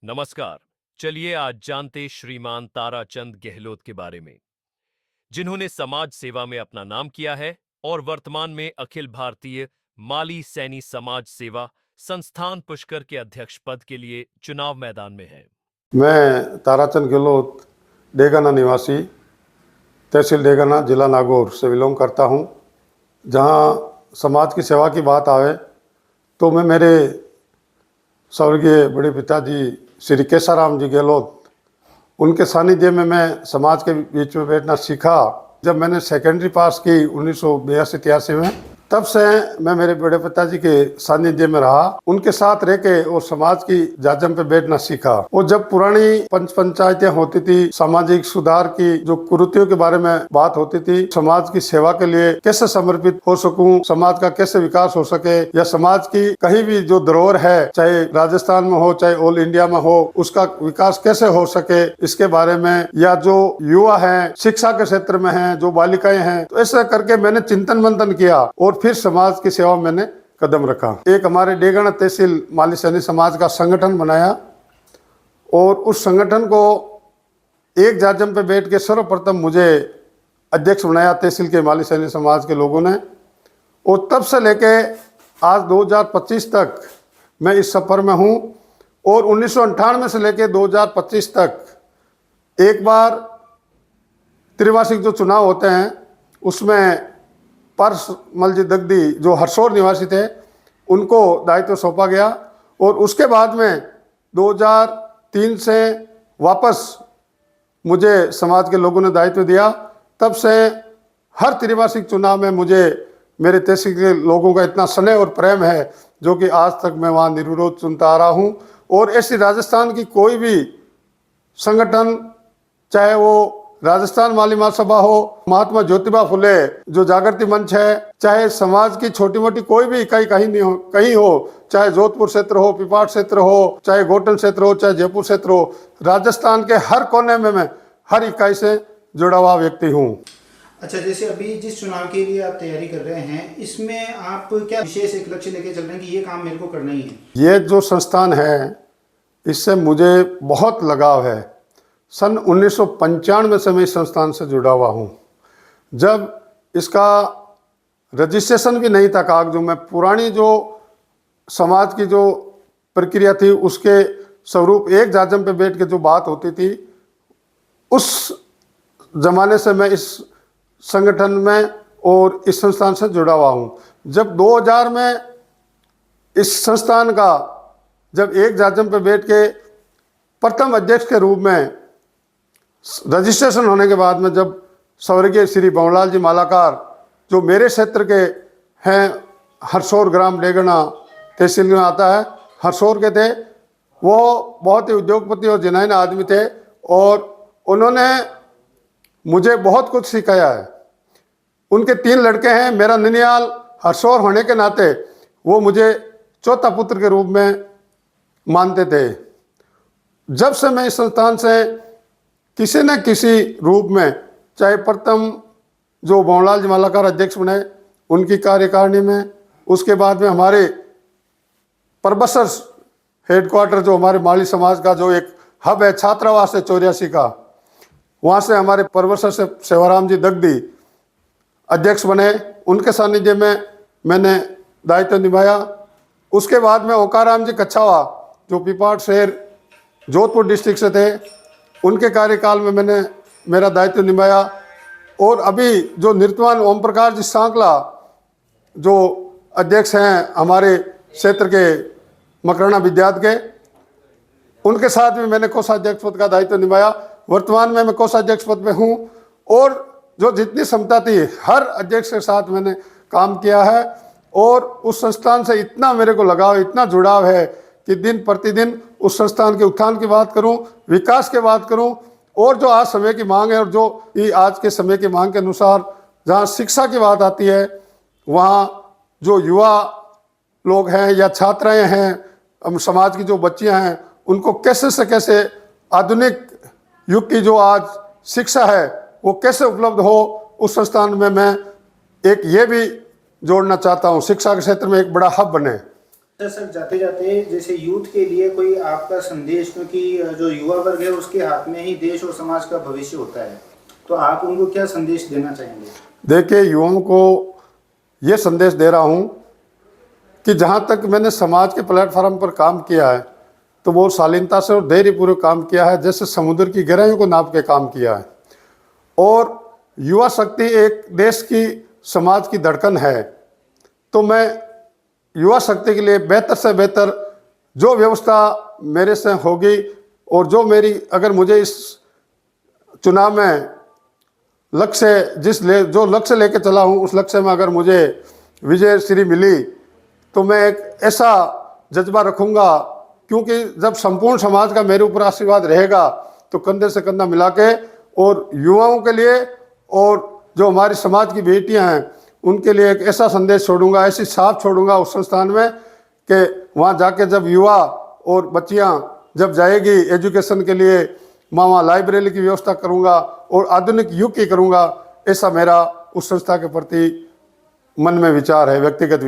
नमस्कार। चलिए आज जानते श्रीमान ताराचंद गहलोत के बारे में, जिन्होंने समाज सेवा में अपना नाम किया है और वर्तमान में अखिल भारतीय माली सैनी समाज सेवा संस्थान पुष्कर के अध्यक्ष पद के लिए चुनाव मैदान में हैं। मैं ताराचंद गहलोत डेगाना निवासी तहसील डेगाना जिला नागौर से बिलोंग करता हूं। जहां समाज की सेवा की बात आवे तो मैं मेरे स्वर्गीय बड़े पिताजी श्री केसाराम जी गहलोत उनके सानिध्य में मैं समाज के बीच में बैठना सीखा। जब मैंने सेकेंडरी पास की 1982-83 में, तब से मैं मेरे बड़े पिताजी के सानिध्य में रहा। उनके साथ रह के और समाज की जाजम पे बैठना सीखा। और जब पुरानी पंचायतें होती थी, सामाजिक सुधार की जो कुरीतियों के बारे में बात होती थी, समाज की सेवा के लिए कैसे समर्पित हो सकूं, समाज का कैसे विकास हो सके, या समाज की कहीं भी जो धरोहर है, चाहे राजस्थान में हो चाहे ऑल इंडिया में हो, उसका विकास कैसे हो सके, इसके बारे में, या जो युवा है शिक्षा के क्षेत्र में है, जो बालिकाएं हैं, तो ऐसा करके मैंने चिंतन मंथन किया और फिर समाज की सेवा में मैंने कदम रखा। एक हमारे डेगाना तहसील माली सैनी समाज का संगठन बनाया और उस संगठन को एक जाजम पे बैठ के सर्वप्रथम मुझे अध्यक्ष बनाया तहसील के माली सैनी समाज के लोगों ने। और तब से लेके आज 2025 तक मैं इस सफर में हूँ। और 1998 से लेके 2025 तक एक बार त्रिवार्षिक जो चुनाव होते हैं उसमें परसमल जी दगदी जो हरसौर निवासी थे उनको दायित्व सौंपा गया। और उसके बाद में 2003 से वापस मुझे समाज के लोगों ने दायित्व दिया। तब से हर त्रिवार्षिक चुनाव में मुझे मेरे तहसील के लोगों का इतना स्नेह और प्रेम है जो कि आज तक मैं वहाँ निर्विरोध चुनता आ रहा हूँ। और ऐसी राजस्थान की कोई भी संगठन, चाहे वो राजस्थान माली महासभा हो, महात्मा ज्योतिबा फुले जो जागृति मंच है, चाहे समाज की छोटी मोटी कोई भी इकाई कहीं हो, चाहे जोधपुर क्षेत्र हो, पिपाट क्षेत्र हो, चाहे गोटन क्षेत्र हो, चाहे जयपुर क्षेत्र हो, राजस्थान के हर कोने में मैं हर इकाई से जुड़ा हुआ व्यक्ति हूँ। अच्छा, जैसे अभी जिस चुनाव के लिए आप तैयारी कर रहे हैं, इसमें आप क्या विशेष एक लक्ष्य लेके चल रहे हैं कि ये काम मेरे को करना ही है? ये जो संस्थान है इससे मुझे बहुत लगाव है। सन 1995 से मैं इस संस्थान से जुड़ा हुआ हूँ। जब इसका रजिस्ट्रेशन भी नहीं था कागजों में, पुरानी जो समाज की जो प्रक्रिया थी उसके स्वरूप एक जाजम पे बैठ के जो बात होती थी, उस जमाने से मैं इस संगठन में और इस संस्थान से जुड़ा हुआ हूँ। जब 2000 में इस संस्थान का जब एक जाजम पे बैठ के प्रथम अध्यक्ष के रूप में रजिस्ट्रेशन होने के बाद में, जब स्वर्गीय श्री बंवलाल जी मालाकार जो मेरे क्षेत्र के हैं, हरसौर ग्राम डेगाना तहसील में आता है, हरसौर के थे, वो बहुत ही उद्योगपति और जिनाइन आदमी थे और उन्होंने मुझे बहुत कुछ सिखाया है। उनके 3 लड़के हैं। मेरा ननियाल हरसौर होने के नाते वो मुझे चौथा पुत्र के रूप में मानते थे। जब से मैं इस संस्थान से किसी न किसी रूप में, चाहे प्रथम जो बंवलाल जी मालाकार अध्यक्ष बने उनकी कार्यकारिणी में, उसके बाद में हमारे परबसर हेडक्वार्टर जो हमारे माली समाज का जो एक हब है, छात्रावास है 84 का, वहाँ से हमारे परबसर से सेवाराम जी दगदी अध्यक्ष बने, उनके सानिध्य में मैंने दायित्व निभाया। उसके बाद में ओकाराम जी कच्छावा जो पिपाट शहर जोधपुर डिस्ट्रिक्ट से थे, उनके कार्यकाल में मैंने मेरा दायित्व निभाया। और अभी जो निवर्तमान ओम प्रकाश जी सांकला जो अध्यक्ष हैं हमारे क्षेत्र के मकराना विद्यात के, उनके साथ भी मैंने कोषाध्यक्ष पद का दायित्व निभाया। वर्तमान में मैं कोषाध्यक्ष पद में हूँ और जो जितनी क्षमता थी हर अध्यक्ष के साथ मैंने काम किया है। और उस संस्थान से इतना मेरे को लगाव, इतना जुड़ाव है कि दिन प्रतिदिन उस संस्थान के उत्थान की बात करूं, विकास की बात करूं, और जो आज समय की मांग है और जो आज के समय की मांग के अनुसार जहां शिक्षा की बात आती है, वहां जो युवा लोग हैं या छात्राएं हैं, समाज की जो बच्चियां हैं, उनको कैसे से कैसे आधुनिक युग की जो आज शिक्षा है वो कैसे उपलब्ध हो, उस संस्थान में मैं एक ये भी जोड़ना चाहता हूँ, शिक्षा के क्षेत्र में एक बड़ा हब बने। सर जाते जाते जैसे यूथ के लिए कोई आपका संदेश, क्योंकि जो युवा वर्ग है उसके हाथ में ही देश और समाज का भविष्य होता है, तो आप उनको क्या संदेश देना चाहेंगे? देखिए, युवाओं को ये संदेश दे रहा हूँ कि जहाँ तक मैंने समाज के प्लेटफॉर्म पर काम किया है तो वो शालीनता से और धैर्यपूर्वक काम किया है, जैसे समुद्र की गहराइयों को नाप के काम किया है। और युवा शक्ति एक देश की समाज की धड़कन है, तो मैं युवा शक्ति के लिए बेहतर से बेहतर जो व्यवस्था मेरे से होगी और जो मेरी, अगर मुझे इस चुनाव में लक्ष्य जो लक्ष्य लेके चला हूँ उस लक्ष्य में अगर मुझे विजय श्री मिली तो मैं एक ऐसा जज्बा रखूँगा, क्योंकि जब संपूर्ण समाज का मेरे ऊपर आशीर्वाद रहेगा तो कंधे से कंधा मिला के और युवाओं के लिए और जो हमारी समाज की बेटियां हैं उनके लिए एक ऐसा संदेश छोड़ूंगा, ऐसी छाप छोड़ूंगा उस संस्थान में कि वहाँ जाके जब युवा और बच्चियां जब जाएगी एजुकेशन के लिए, मैं वहाँ लाइब्रेरी की व्यवस्था करूँगा और आधुनिक युग की करूँगा। ऐसा मेरा उस संस्था के प्रति मन में विचार है, व्यक्तिगत